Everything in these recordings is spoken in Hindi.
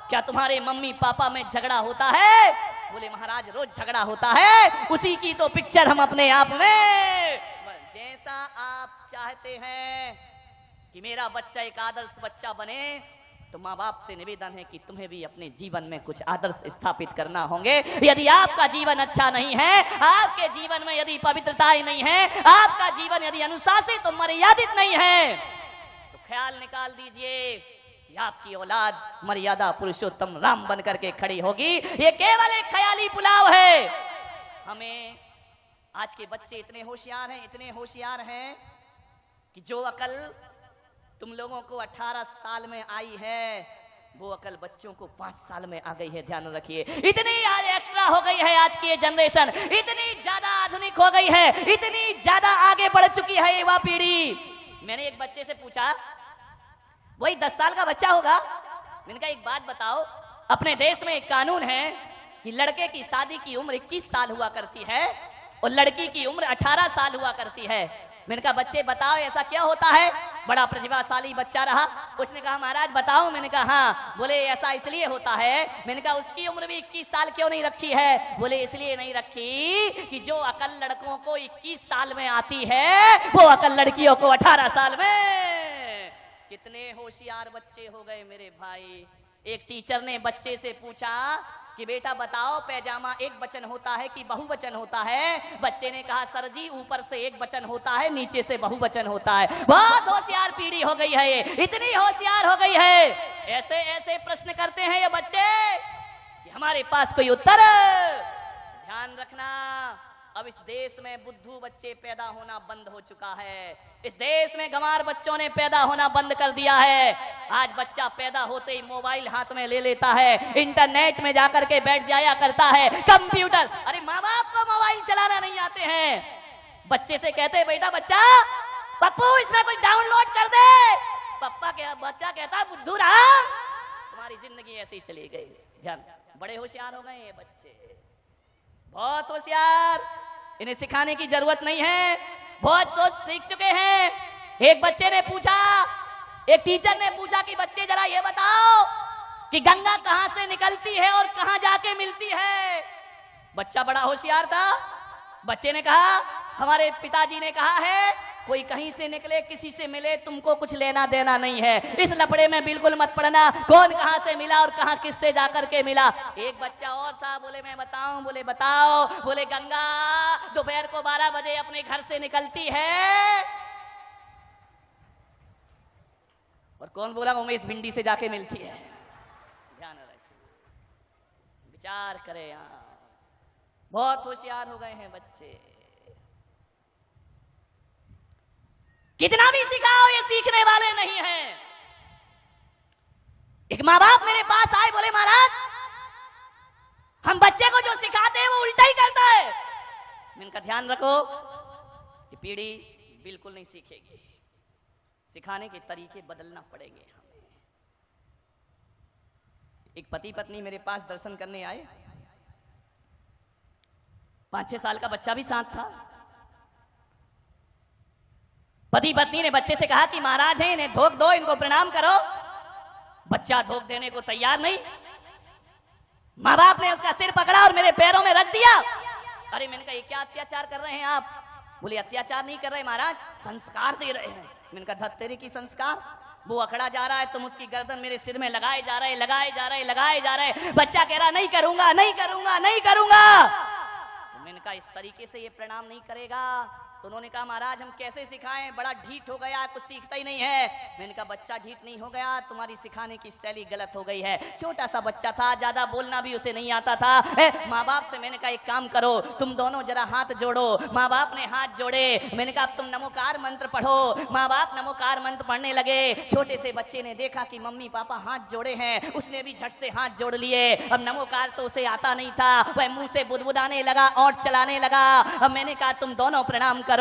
क्या तुम्हारे मम्मी पापा में झगड़ा होता है? बोले महाराज रोज झगड़ा होता है, उसी की तो पिक्चर हम अपने आप में। जैसा आप चाहते हैं कि मेरा बच्चा एक आदर्श बच्चा बने, तो माँ बाप से निवेदन है कि तुम्हें भी अपने जीवन में कुछ आदर्श स्थापित करना होंगे। यदि आपका जीवन अच्छा नहीं है, आपके जीवन में यदि पवित्रताएं नहीं है, आपका जीवन यदि अनुशासित तो मर्यादित नहीं है, तो ख्याल निकाल दीजिए कि आपकी औलाद मर्यादा पुरुषोत्तम राम बन करके खड़ी होगी। ये केवल एक ख्याली पुलाव है। हमें आज के बच्चे इतने होशियार हैं, इतने होशियार हैं कि जो अकल तुम लोगों को 18 साल में आई है, वो अकल बच्चों को 5 साल में आ गई है। ध्यान रखिए, इतनी आज एक्स्ट्रा हो गई है आज की ये जनरेशन, इतनी ज्यादा आधुनिक हो गई है, इतनी ज्यादा आगे बढ़ चुकी है युवा पीढ़ी। मैंने एक बच्चे से पूछा, वही 10 साल का बच्चा होगा, मैंने कहा एक बात बताओ, अपने देश में एक कानून है कि लड़के की शादी की उम्र 21 साल हुआ करती है और लड़की की उम्र 18 साल हुआ करती है। मैंने कहा बच्चे बताओ ऐसा क्या होता है? बड़ा प्रतिभाशाली बच्चा रहा, उसने कहा महाराज बताओ। मैंने कहा हाँ। बोले ऐसा इसलिए होता है। मैंने कहा उसकी उम्र भी 21 साल क्यों नहीं रखी है? बोले इसलिए नहीं रखी कि जो अकल लड़कों को 21 साल में आती है, वो अकल लड़कियों को 18 साल में। कितने होशियार बच्चे हो गए मेरे भाई। एक टीचर ने बच्चे से पूछा कि बेटा बताओ पैजामा एक वचन होता है कि बहुवचन होता है? बच्चे ने कहा सर जी ऊपर से एक वचन होता है, नीचे से बहुवचन होता है। बहुत होशियार पीढ़ी हो गई है ये, इतनी होशियार हो गई है। ऐसे ऐसे प्रश्न करते हैं ये बच्चे कि हमारे पास कोई उत्तर। ध्यान रखना, अब इस देश में बुद्धू बच्चे पैदा होना बंद हो चुका है। इस देश में गंवार बच्चों ने पैदा होना बंद कर दिया है। आज बच्चा पैदा होते ही मोबाइल हाथ में ले लेता है, इंटरनेट में जाकर के बैठ जाया करता है, कंप्यूटर। अरे माँ बाप को मोबाइल चलाना नहीं आते हैं। बच्चे से कहते हैं बेटा बच्चा पप्पू इसमें कुछ डाउनलोड कर दे, बच्चा कहता है बुद्धू रहा, तुम्हारी जिंदगी ऐसे ही चली गई। ध्यान, बड़े होशियार हो गए ये बच्चे, बहुत होशियार। इन्हें सिखाने की जरूरत नहीं है, बहुत सोच सीख चुके हैं। एक बच्चे ने पूछा, एक टीचर ने पूछा कि बच्चे जरा ये बताओ कि गंगा कहां से निकलती है और कहां जाके मिलती है? बच्चा बड़ा होशियार था। बच्चे ने कहा हमारे पिताजी ने कहा है कोई कहीं से निकले किसी से मिले तुमको कुछ लेना देना नहीं है, इस लफड़े में बिल्कुल मत पड़ना, कौन कहां से मिला और कहां किससे जाकर के मिला। एक बच्चा और था, बोले मैं बताऊं? बोले बताओ। बोले गंगा दोपहर को 12 बजे अपने घर से निकलती है। और कौन बोला? उमेश भिंडी से जाके मिलती है। ध्यान रखिए, विचार करें। यहां बहुत होशियार हो गए हैं बच्चे। कितना भी सिखाओ ये सीखने वाले नहीं हैं। एक माँ बाप मेरे पास आए, बोले महाराज हम बच्चे को जो सिखाते हैं वो उल्टा ही करता है। मैंने कहा ध्यान रखो, ये पीढ़ी बिल्कुल नहीं सीखेगी, सिखाने के तरीके बदलना पड़ेंगे हमें। एक पति पत्नी मेरे पास दर्शन करने आए, 5-6 साल का बच्चा भी साथ था। पति पत्नी ने बच्चे से कहा कि महाराज हैं, इन्हें धोख दो, इनको प्रणाम करो। बच्चा धोख देने को तैयार नहीं। माँ बाप ने उसका सिर पकड़ा और मेरे पैरों में रख दिया। अरे मैंने कहा ये क्या अत्याचार कर रहे हैं आप? बोले अत्याचार नहीं कर रहे महाराज, संस्कार दे रहे हैं। मैंने कहा धत्तेरी की संस्कार? वो अखड़ा जा रहा है, तुम उसकी गर्दन मेरे सिर में लगाए जा रहे, लगाए जा रहे, लगाए जा रहे। बच्चा कह रहा नहीं करूंगा, नहीं करूंगा, नहीं करूंगा। तो मैंने कहा इस तरीके से ये प्रणाम नहीं करेगा। तो उन्होंने कहा महाराज हम कैसे सिखाएं, बड़ा ढीठ हो गया, कुछ सीखता ही नहीं है। मैंने कहा बच्चा ढीठ नहीं हो गया, तुम्हारी सिखाने की शैली गलत हो गई है। छोटा सा बच्चा था, ज्यादा बोलना भी उसे नहीं आता था। माँ बाप से मैंने कहा एक काम करो, तुम दोनों जरा हाथ जोड़ो। माँ बाप ने हाथ जोड़े। मैंने कहा अब तुम नमोकार मंत्र पढ़ो। माँ बाप नमोकार मंत्र पढ़ने लगे। छोटे से बच्चे ने देखा कि मम्मी पापा हाथ जोड़े हैं, उसने भी झट से हाथ जोड़ लिए। अब नमोकार तो उसे आता नहीं था, वह मुंह से बुदबुदाने लगा और चलाने लगा। अब मैंने कहा तुम दोनों प्रणाम करो।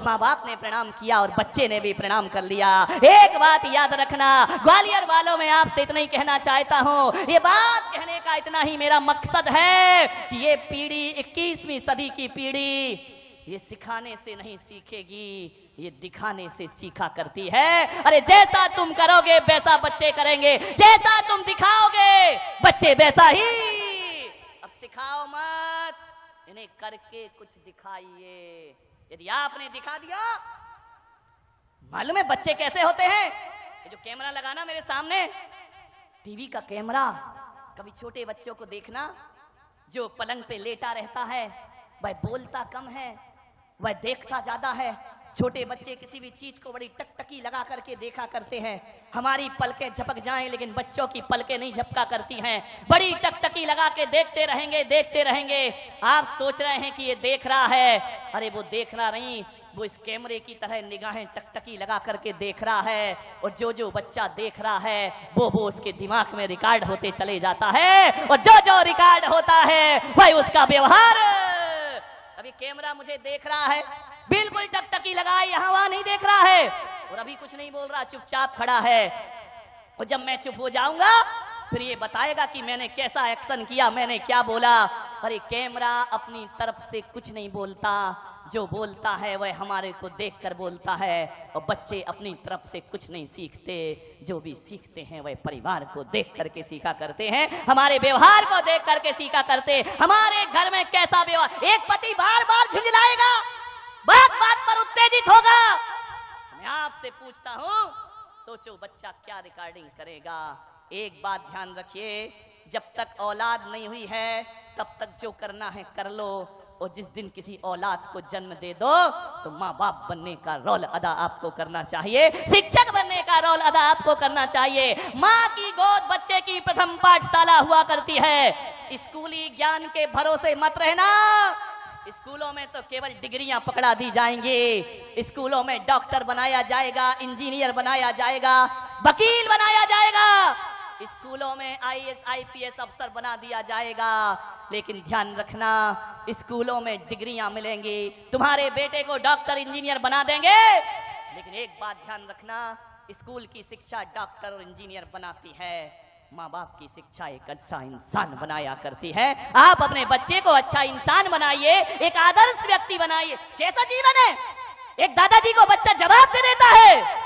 माँ बाप ने प्रणाम किया और बच्चे ने भी प्रणाम कर लिया। एक बात याद रखना, ग्वालियर वालों में आपसे इतना ही कहना चाहता हूँ, ये बात कहने का इतना ही मेरा मकसद है कि ये पीढ़ी 21वीं सदी की पीढ़ी ये सिखाने से नहीं सीखेगी, ये दिखाने से सीखा करती है। अरे जैसा तुम करोगे वैसा बच्चे करेंगे, जैसा तुम दिखाओगे बच्चे वैसा ही। अब सिखाओ मत, इन्हें करके कुछ दिखाइए। यदि आपने दिखा दिया, मालूम है बच्चे कैसे होते हैं? ये जो कैमरा लगाना मेरे सामने, टीवी का कैमरा, कभी छोटे बच्चों को देखना जो पलंग पे लेटा रहता है, वह बोलता कम है, वह देखता ज्यादा है। छोटे बच्चे किसी भी चीज को बड़ी टकटकी लगा करके देखा करते हैं। हमारी पलकें झपक जाएं लेकिन बच्चों की पलकें नहीं झपका करती हैं, बड़ी टकटकी लगा के देखते रहेंगे देखते रहेंगे। आप सोच रहे हैं कि ये देख रहा है, अरे वो देख रहा नहीं, वो इस कैमरे की तरह निगाहें टकटकी लगा करके देख रहा है। और जो जो बच्चा देख रहा है वो उसके दिमाग में रिकॉर्ड होते चले जाता है, और जो जो रिकॉर्ड होता है वही उसका व्यवहार। अभी कैमरा मुझे देख रहा है, बिल्कुल टकटकी लगाए, यहाँ वहां नहीं देख रहा है, और अभी कुछ नहीं बोल रहा, चुपचाप खड़ा है। और जब मैं चुप हो जाऊंगा फिर ये बताएगा कि मैंने कैसा एक्शन किया, मैंने क्या बोला। अरे कैमरा अपनी तरफ से कुछ नहीं बोलता, जो बोलता है वह हमारे को देखकर बोलता है। और बच्चे अपनी तरफ से कुछ नहीं सीखते, जो भी सीखते हैं वह परिवार को देख करके सीखा करते हैं, हमारे व्यवहार को देख करके सीखा करते। हमारे घर में कैसा व्यवहार, एक पति बार बार झुंझलाएगा, बात बात पर उत्तेजित होगा। मैं आपसे पूछता हूं, सोचो बच्चा क्या रिकॉर्डिंग करेगा। एक बात ध्यान रखिए, जब तक औलाद नहीं हुई है तब तक जो करना है कर लो, और जिस दिन किसी औलाद को जन्म दे दो तो माँ बाप बनने का रोल अदा आपको करना चाहिए, शिक्षक बनने का रोल अदा आपको करना चाहिए। माँ की गोद बच्चे की प्रथम पाठशाला हुआ करती है। स्कूली ज्ञान के भरोसे मत रहना, स्कूलों में तो केवल डिग्रियां पकड़ा दी जाएंगी, स्कूलों में डॉक्टर बनाया जाएगा, इंजीनियर बनाया जाएगा, वकील बनाया जाएगा, स्कूलों में आईएएस आईपीएस अफसर बना दिया जाएगा। लेकिन ध्यान रखना, स्कूलों में डिग्रियां मिलेंगी, तुम्हारे बेटे को डॉक्टर इंजीनियर बना देंगे, लेकिन एक बात ध्यान रखना, स्कूल की शिक्षा डॉक्टर और इंजीनियर बनाती है, माँ बाप की शिक्षा एक अच्छा इंसान बनाया करती है। आप अपने बच्चे को अच्छा इंसान बनाइए, एक आदर्श व्यक्ति बनाइए। कैसा जीवन है? एक दादाजी को बच्चा जवाब दे देता है,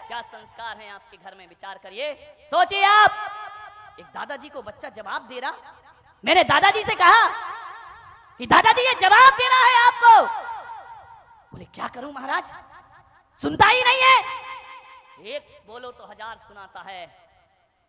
क्या संस्कार है आपके घर में? विचार करिए, सोचिए आप। एक दादाजी को बच्चा जवाब दे रहा, मैंने दादाजी से कहा कि दादाजी ये जवाब दे रहा है आपको। बोले क्या करूं महाराज, सुनता ही नहीं है, एक बोलो तो हजार सुनाता है।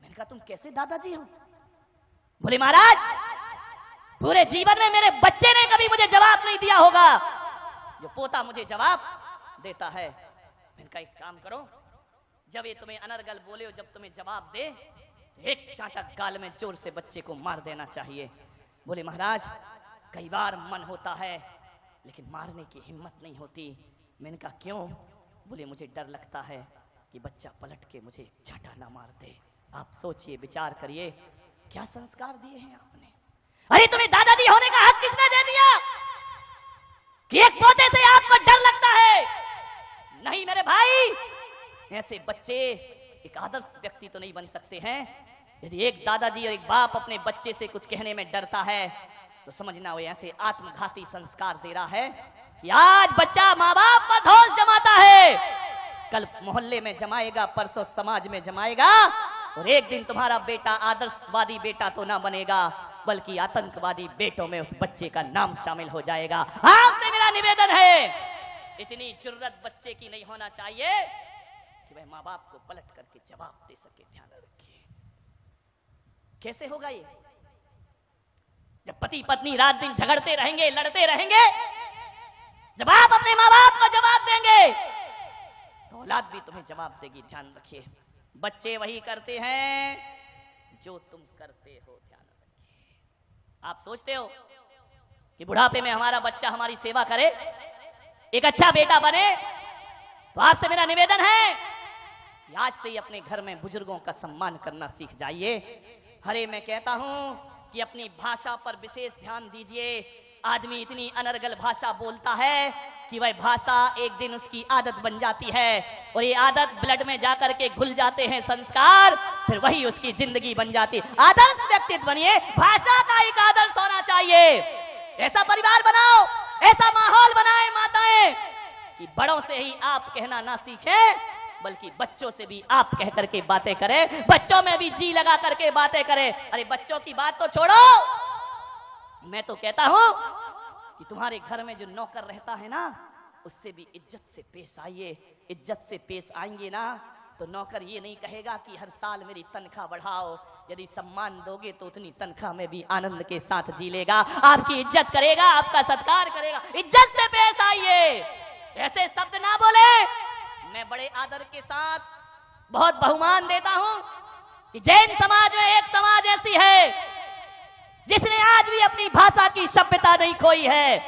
मैंने कहा तुम कैसे दादाजी हो? बोले महाराज पूरे जीवन में मेरे बच्चे ने कभी मुझे जवाब नहीं दिया होगा, जो पोता मुझे जवाब देता है। मैंने कहा एक काम करो, जब ये तुम्हें अनर्गल बोले हो, जब तुम्हें जवाब दे, एक चांटा गाल में जोर से बच्चे को मार देना चाहिए। बोले महाराज कई बार मन होता है लेकिन मारने की हिम्मत नहीं होती। मैंने कहा क्यों? बोले मुझे डर लगता है कि बच्चा पलट के मुझे चांटा ना मार दे। आप सोचिए, विचार करिए, क्या संस्कार दिए हैं आपने? अरे तुम्हें दादाजी होने का हक किसने दे दिया कि एक पोते से आपको डर लगता है? नहीं मेरे भाई, ऐसे बच्चे एक आदर्श व्यक्ति तो नहीं बन सकते हैं। यदि एक दादाजी और एक बाप अपने बच्चे से कुछ कहने में डरता है तो समझना वो ऐसे आत्मघाती संस्कार दे रहा है कि आज बच्चा माँ बाप पर धौंस जमाता है, कल मोहल्ले में जमाएगा, परसों समाज में जमाएगा, और एक दिन तुम्हारा बेटा आदर्शवादी बेटा तो ना बनेगा बल्कि आतंकवादी बेटों में उस बच्चे का नाम शामिल हो जाएगा। आपसे मेरा निवेदन है, इतनी जुर्रत बच्चे की नहीं होना चाहिए कि वह माँ बाप को पलट करके जवाब दे सके। ध्यान रखिए, कैसे होगा ये? जब पति पत्नी रात दिन झगड़ते रहेंगे, लड़ते रहेंगे, जब आप अपने माँ बाप को जवाब देंगे तो औलाद भी तुम्हें जवाब देगी। ध्यान रखिए, बच्चे वही करते हैं जो तुम करते हो। ध्यान रखिए, आप सोचते हो कि बुढ़ापे में हमारा बच्चा हमारी सेवा करे, एक अच्छा बेटा बने, तो आपसे मेरा निवेदन है कि आज से ही अपने घर में बुजुर्गों का सम्मान करना सीख जाइए। अरे मैं कहता हूं कि अपनी भाषा पर विशेष ध्यान दीजिए। आदमी इतनी अनर्गल भाषा बोलता है कि वह भाषा एक दिन उसकी आदत बन जाती है, और ये आदत ब्लड में जाकर के घुल जाते हैं संस्कार, फिर वही उसकी जिंदगी बन जाती। आदर्श व्यक्तित्व बनिए, भाषा का एक आदर्श होना चाहिए। ऐसा परिवार बनाओ, ऐसा माहौल बनाए माताएं कि बड़ों से ही आप कहना ना सीखें, बल्कि बच्चों से भी आप कह करके बातें करें, बच्चों में भी जी लगा करके बातें करें। अरे बच्चों की बात तो छोड़ो, मैं तो कहता हूं कि तुम्हारे घर में जो नौकर रहता है ना, उससे भी इज्जत से पेश आइए। इज्जत से पेश आएंगे ना तो नौकर ये नहीं कहेगा कि हर साल मेरी तनख्वाह बढ़ाओ। यदि सम्मान दोगे तो उतनी तनख्वाह में भी आनंद के साथ जी लेगा, आपकी इज्जत करेगा, आपका सत्कार करेगा। इज्जत से पेश आइए, ऐसे शब्द ना बोले। मैं बड़े आदर के साथ बहुत बहुमान देता हूं कि जैन समाज में एक समाज ऐसी है जिसने आज भी अपनी भाषा की सभ्यता नहीं खोई है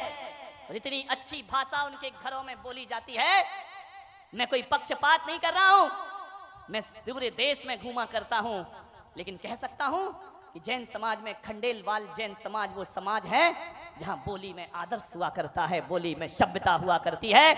और इतनी अच्छी भाषा उनके घरों में बोली जाती है। मैं कोई पक्षपात नहीं कर रहा हूं, मैं पूरे देश में घूमा करता हूं, लेकिन कह सकता हूं कि जैन समाज में खंडेलवाल जैन समाज वो समाज है जहां बोली में आदर्श हुआ करता है, बोली में सभ्यता हुआ करती है।